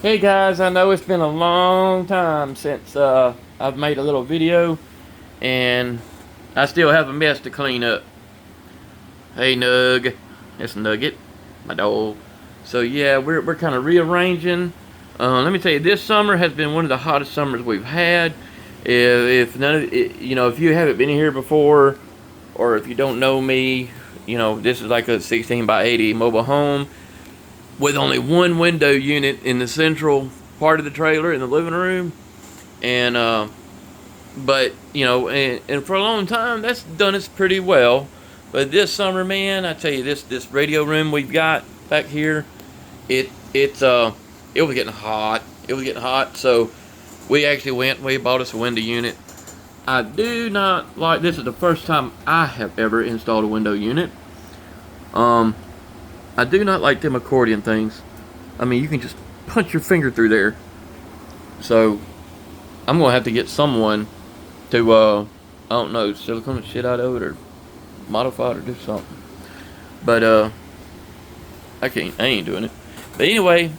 Hey guys, I know it's been a long time since I've made a little video, and I still have a mess to clean up. Hey Nug, it's Nugget, my dog. So yeah, we're kind of rearranging. Let me tell you, this summer has been one of the hottest summers we've had. If none of if you haven't been here before, or if you don't know me, this is like a 16 by 80 mobile home with only one window unit in the central part of the trailer in the living room, and but and for a long time that's done us pretty well. But this summer, man, I tell you, this radio room we've got back here, it was getting hot. It was getting hot, so we bought us a window unit. I do not like this. Is the first time I have ever installed a window unit. Um, I do not like them accordion things. I mean, you can just punch your finger through there. So, I'm gonna have to get someone to, I don't know, silicone the shit out of it or modify it or do something. But, I ain't doing it. But anyway,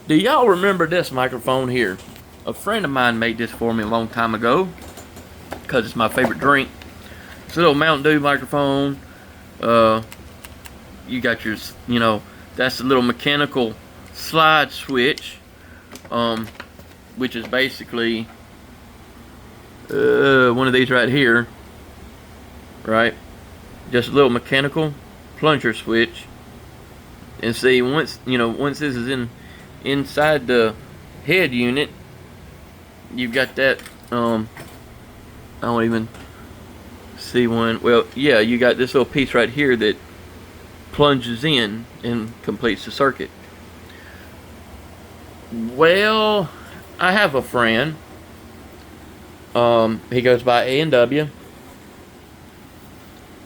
do y'all remember this microphone here? A friend of mine made this for me a long time ago because it's my favorite drink. It's a little Mountain Dew microphone. You got your, that's the little mechanical slide switch, which is basically one of these right here, right? Just a little mechanical plunger switch. And see, once this is inside the head unit, you've got that. I don't even see one. Well, yeah, you got this little piece right here that plunges in and completes the circuit. Well, I have a friend. He goes by A&W,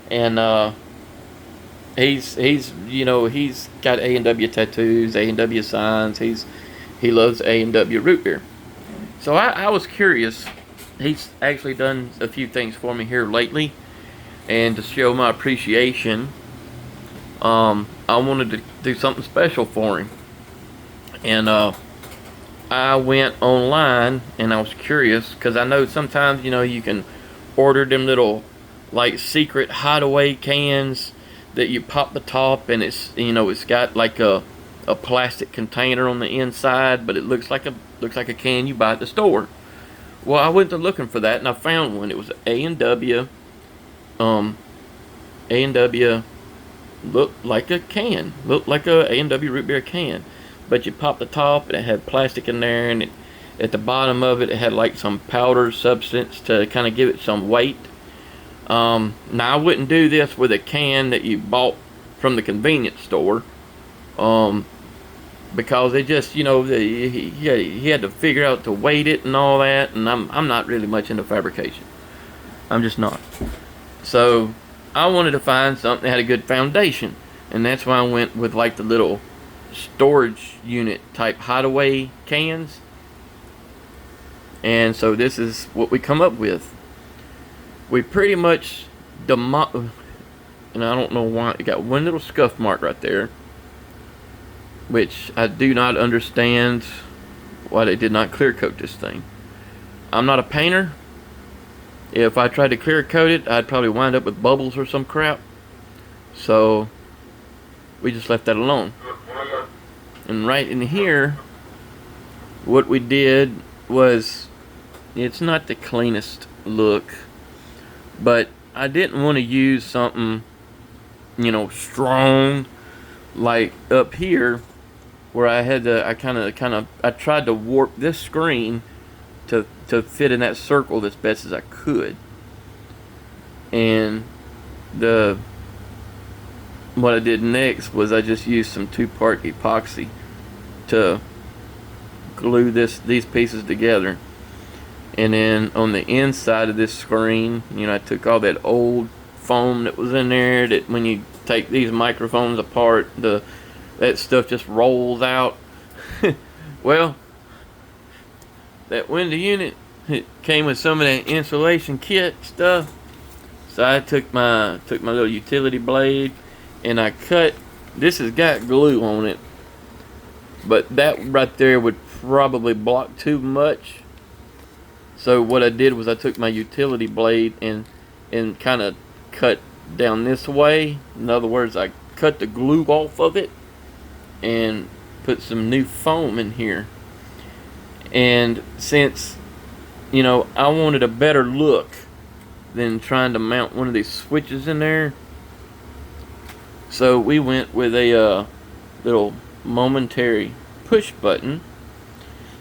and he's got A&W tattoos, A&W signs. He loves A&W Root Beer. So I was curious. He's actually done a few things for me here lately, and to show my appreciation, I wanted to do something special for him. And I went online and I was curious because I know sometimes you can order them little like secret hideaway cans that you pop the top, and it's got like a plastic container on the inside, but it looks like a can you buy at the store. Well, I went to looking for that and I found one. It was A&W. A&W looked like a can. Looked like a A&W root beer can. But you pop the top and it had plastic in there, and at the bottom of it had like some powder substance to kind of give it some weight. Now I wouldn't do this with a can that you bought from the convenience store. Because they just, he had to figure out to weight it and all that, and I'm not really much into fabrication. I'm just not. So I wanted to find something that had a good foundation, and that's why I went with like the little storage unit type hideaway cans. And so this is what we come up with. We pretty much and I don't know why it got one little scuff mark right there, which I do not understand why they did not clear coat this thing. I'm not a painter. If I tried to clear coat it, I'd probably wind up with bubbles or some crap. So we just left that alone. And right in here, what we did was, it's not the cleanest look, but I didn't want to use something, strong, like up here, where I tried to warp this screen to fit in that circle as best as I could. And what I did next was I just used some 2-part epoxy to glue these pieces together. And then on the inside of this screen, I took all that old foam that was in there, that when you take these microphones apart, that stuff just rolls out. Well, that window unit, it came with some of that insulation kit stuff. So I took my little utility blade and I cut. This has got glue on it, but that right there would probably block too much. So what I did was I took my utility blade and kind of cut down this way. In other words, I cut the glue off of it and put some new foam in here. And since, you know, I wanted a better look than trying to mount one of these switches in there, so we went with a little momentary push button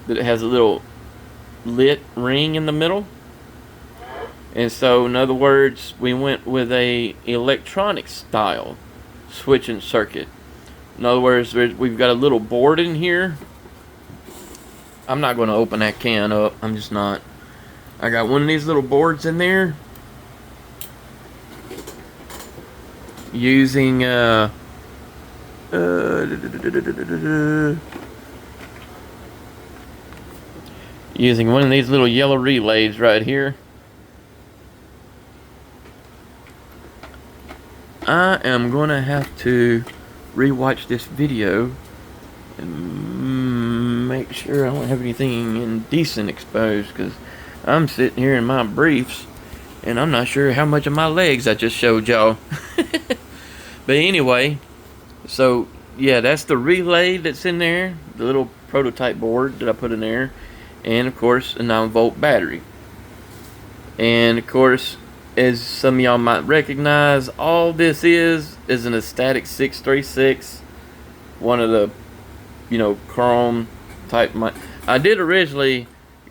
that has a little lit ring in the middle. And so, in other words, we went with a electronic style switching circuit. In other words, we've got a little board in here. I'm not going to open that can up. I'm just not. I got one of these little boards in there using using one of these little yellow relays right here. I am going to have to rewatch this video and make sure I don't have anything indecent exposed, because I'm sitting here in my briefs and I'm not sure how much of my legs I just showed y'all. But anyway, so yeah, that's the relay that's in there, the little prototype board that I put in there, and of course a 9-volt battery. And of course, as some of y'all might recognize, all this is an Astatic 636, one of the, you know, chrome type. I did originally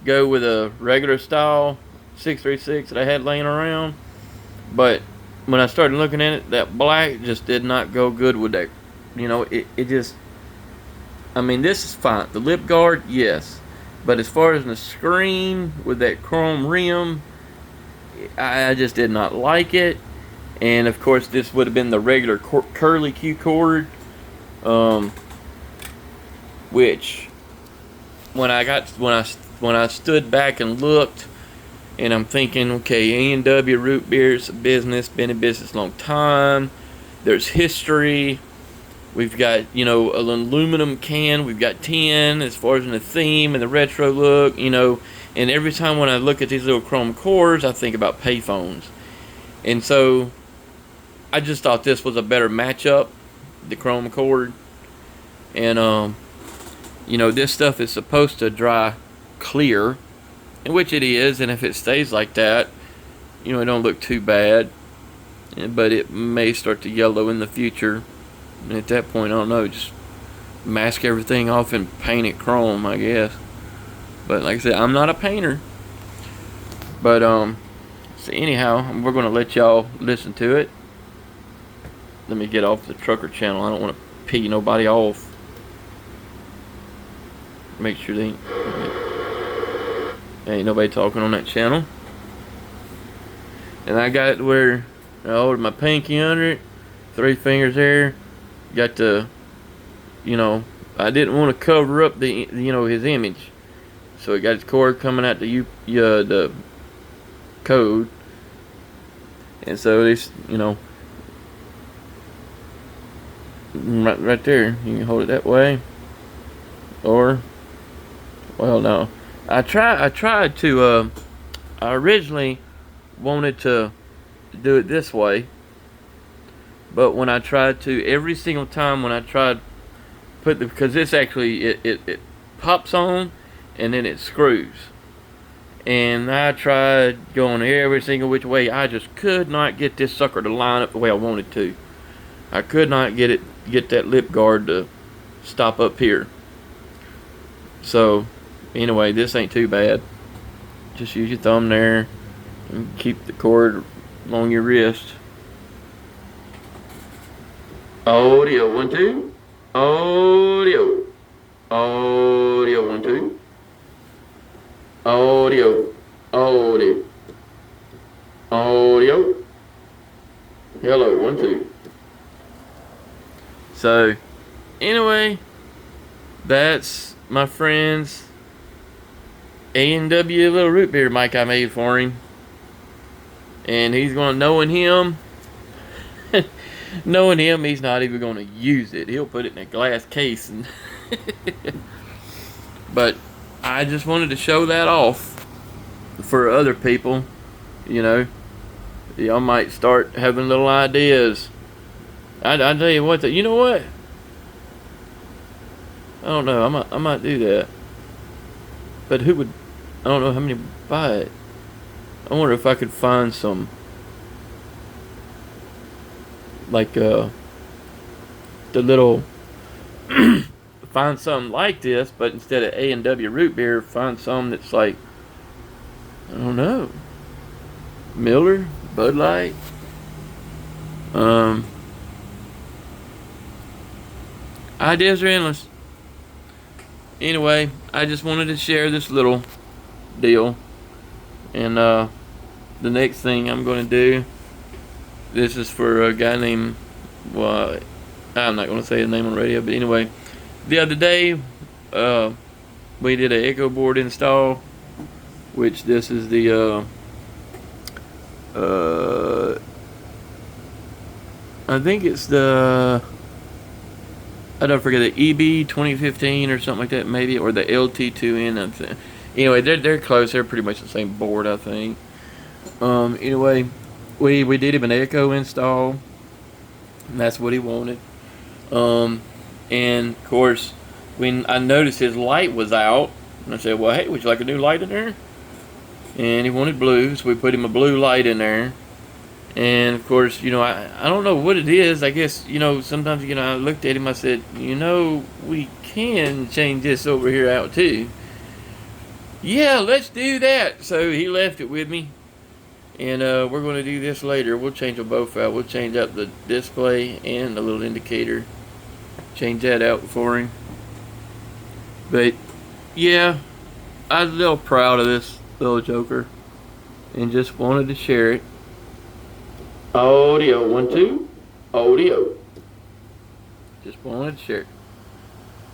go with a regular style 636 that I had laying around, but when I started looking at it, that black just did not go good with that. You know, it just, I mean, this is fine. The lip guard, yes, but as far as the screen with that chrome rim, I just did not like it. And of course, this would have been the regular curly Q cord, which when I stood back and looked, and I'm thinking, okay, A&W Root Beer is a business, been in business a long time. There's history. We've got, you know, an aluminum can. We've got tin as far as in the theme and the retro look, you know. And every time when I look at these little chrome cores, I think about payphones. And so I just thought this was a better matchup, the chrome cord. And, you know, this stuff is supposed to dry clear, in which it is. And if it stays like that, you know, it don't look too bad. But it may start to yellow in the future. And at that point, I don't know, just mask everything off and paint it chrome, I guess. But like I said, I'm not a painter. But so anyhow, we're gonna let y'all listen to it. Let me get off the trucker channel. I don't want to pee nobody off. Make sure they ain't nobody talking on that channel. And I got it where I hold my pinky under it, 3 fingers there. Got the, you know, I didn't want to cover up the, you know, his image. So it got his cord coming out the code, and so this, you know, right there, you can hold it that way, or, well, no, I tried to, I originally wanted to do it this way, but when I tried to, every single time when I tried because this actually it pops on and then it screws, and I tried going every single which way. I just could not get this sucker to line up the way I wanted to. I could not get that lip guard to stop up here. So anyway, this ain't too bad. Just use your thumb there and keep the cord along your wrist. Audio 1 2. Audio 1 2. Audio. Hello, 1 2. So anyway, that's my friend's A&W little root beer mic I made for him, and he's gonna knowing him, he's not even gonna use it. He'll put it in a glass case and But I just wanted to show that off for other people. You know, y'all might start having little ideas. I tell you what, you know what? I don't know. I might do that. But who would? I don't know how many would buy it. I wonder if I could find some, like the little find something like this, but instead of A&W Root Beer, find some that's like, I don't know, Miller, Bud Light. Ideas are endless. Anyway, I just wanted to share this little deal. And the next thing I'm going to do, this is for a guy named, well, I'm not going to say his name on the radio, but anyway, the other day we did an echo board install, which this is the I think it's the, I don't forget, the EB 2015 or something like that, maybe, or the LT2N. Anyway, they're close. They're pretty much the same board, I think. Anyway, we did him an echo install, and that's what he wanted. And of course, when I noticed his light was out, and I said, "Well, hey, would you like a new light in there?" And he wanted blue, so we put him a blue light in there. And of course, you know, I don't know what it is. I guess, you know, sometimes, you know, I looked at him, I said, you know, we can change this over here out too. Yeah, let's do that. So he left it with me. And we're going to do this later. We'll change them both out. We'll change out the display and the little indicator. Change that out for him. But, yeah, I was a little proud of this little joker. And just wanted to share it. Audio, 1, 2. Audio. Just wanted to share it.